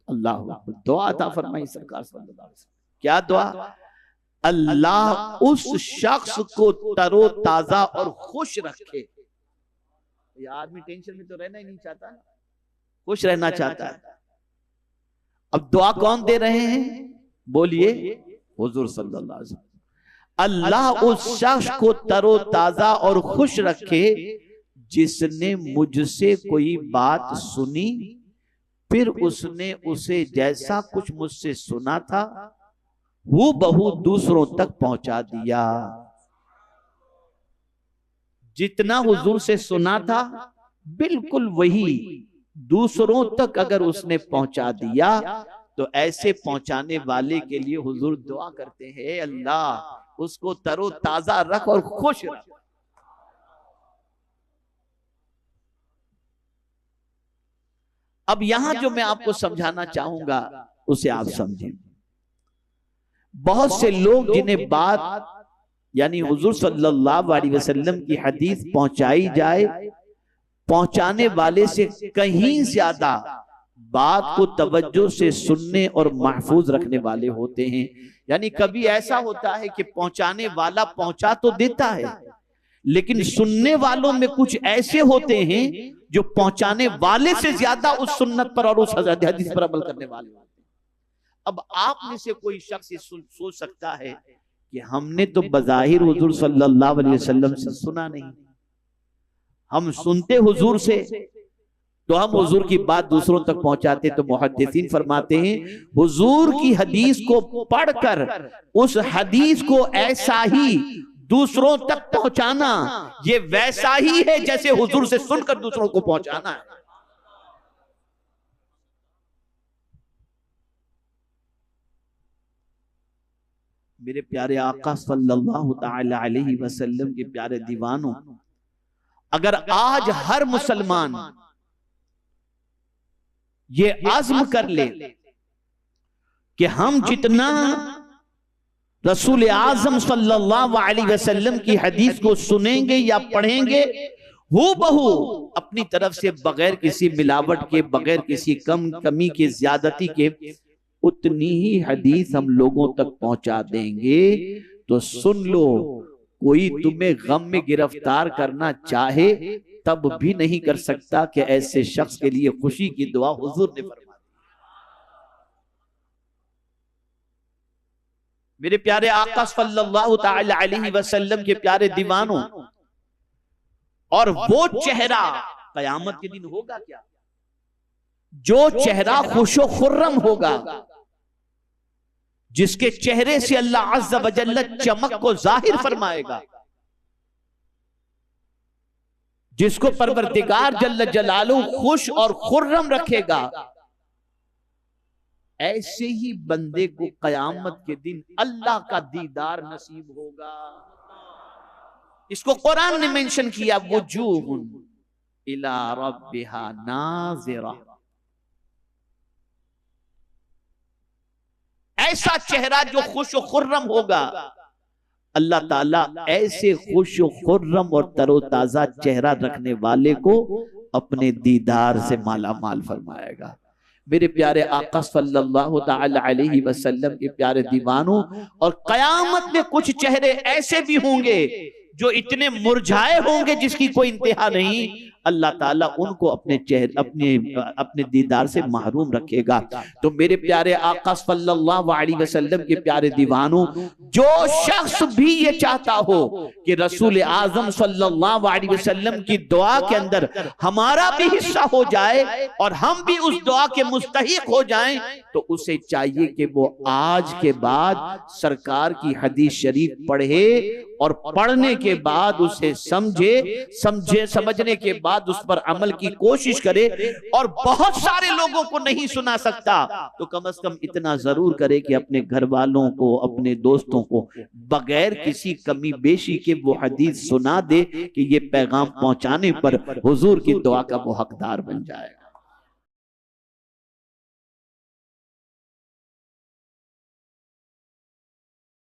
अल्लाह अकबर, दुआ अता फरमाई सरकार सल्लल्लाहु अलैहि वसल्लम। क्या दुआ? अल्लाह उस शख्स को तरोताजा और खुश रखे। ये आदमी टेंशन में तो रहना ही नहीं चाहता, खुश रहना चाहता है। अब दुआ कौन दे रहे हैं? बोलिए, हुजूर सल्लल्लाहु अलैहि वसल्लम। अल्लाह उस शख्स को तरोताजा और खुश रखे जिसने मुझसे कोई बात सुनी, फिर उसने उसे जैसा कुछ मुझसे सुना था वो बहु दूसरों तक पहुंचा दिया। जितना हुजूर से सुना था बिल्कुल वही दूसरों तक अगर उसने पहुंचा दिया तो ऐसे पहुंचाने वाले के लिए हुजूर दुआ करते हैं, अल्लाह उसको तरोताजा रख और खुश रख। अब यहां जो मैं आपको समझाना चाहूंगा उसे आप समझें। बहुत से लोग जिन्हें बात यानी हुजूर सल्लल्लाहु अलैहि वसल्लम की हदीस पहुंचाई जाए, पहुंचाने वाले से कहीं ज्यादा बात को तवज्जो से सुनने और महफूज रखने वाले होते हैं। यानी कभी ऐसा होता है कि पहुंचाने वाला पहुंचा तो देता है, लेकिन सुनने वालों में कुछ ऐसे होते हैं जो पहुंचाने वाले से ज्यादा उस सुन्नत पर और उस हदीस पर अमल करने वाले होते हैं। अब आप में से कोई शख्स ये सोच सकता है कि हमने तो बज़ाहिर हुजूर सल्लल्लाहु अलैहि वसल्लम से सुना नहीं, हम सुनते हुजूर से तो हम हुजूर की बात दूसरों तक पहुंचाते। तो मुहद्दिसीन फरमाते हैं हुजूर की हदीस को पढ़कर उस हदीस को ऐसा ही दूसरों तक पहुंचाना ये वैसा ही है जैसे हुजूर से सुनकर दूसरों को पहुंचाना है। मेरे प्यारे आका सल्लल्लाहु ताला अलैहि वसल्लम के प्यारे दीवानों, अगर आज हर मुसलमान ये आज़्म कर ले कि हम जितना रसूल आज़म सल्लल्लाहु अलैहि वसल्लम की हदीस को सुनेंगे या पढ़ेंगे, हूबहू अपनी तरफ से बगैर किसी मिलावट के, बगैर किसी कमी के, ज्यादती के, उतनी ही हदीस हम लोगों तक पहुंचा देंगे। तो सुन लो, कोई तुम्हें गम में गिरफ्तार करना चाहे तब भी नहीं कर सकता कि ऐसे शख्स के लिए खुशी की दुआ हुजूर ने फरमाई। मेरे प्यारे आका सल्लल्लाहु ताला अलैहि वसल्लम के प्यारे दीवानों, और वो चेहरा कयामत के दिन होगा क्या? जो चेहरा खुशो खुर्रम होगा, जिसके चेहरे से अल्लाह अज़्ज़ा व जल्ल चमक को जाहिर फरमाएगा, जिसको परवरदिगार जल्ल जलालू खुश और खुर्रम रखेगा, ऐसे ही बंदे को कयामत के दिन अल्लाह का दीदार नसीब होगा। इसको कुरान ने मेंशन किया, वुजूहुन इला रब्बिहा नाज़िरा। ऐसा चेहरा जो खुश और खुर्रम होगा, अल्लाह ताला ऐसे खुश और खुर्रम और तरोताजा चेहरा रखने वाले को अपने दीदार से माला माल फरमाएगा। मेरे प्यारे आका सल्लल्लाहु ताला अलैहि वसल्लम के प्यारे दीवानों, और कयामत में कुछ चेहरे ऐसे भी होंगे जो इतने मुरझाए होंगे जिसकी कोई इंतहा नहीं। अल्लाह ताला उनको अपने चेहरे अपने दीदार से महरूम रखेगा। तो मेरे प्यारे आका सल्लल्लाहु अलैहि वसल्लम के प्यारे दीवानों, जो शख्स भी ये चाहता हो कि रसूल आज़म सल्लल्लाहु अलैहि वसल्लम की दुआ के अंदर हमारा भी हिस्सा हो जाए और हम भी उस दुआ के मुस्तहिक हो जाएं, तो उसे चाहिए कि वो आज के बाद सरकार की हदीस शरीफ पढ़े और पढ़ने के बाद उसे समझने के बाद उस पर अमल की कोशिश करे। और बहुत सारे लोगों को नहीं सुना सकता तो कम से कम इतना जरूर करे कि अपने घर वालों को, अपने दोस्तों को बगैर किसी कमी बेशी के वो हदीस सुना दे कि ये पैगाम पहुंचाने पर हुजूर की दुआ का वो हकदार बन जाएगा।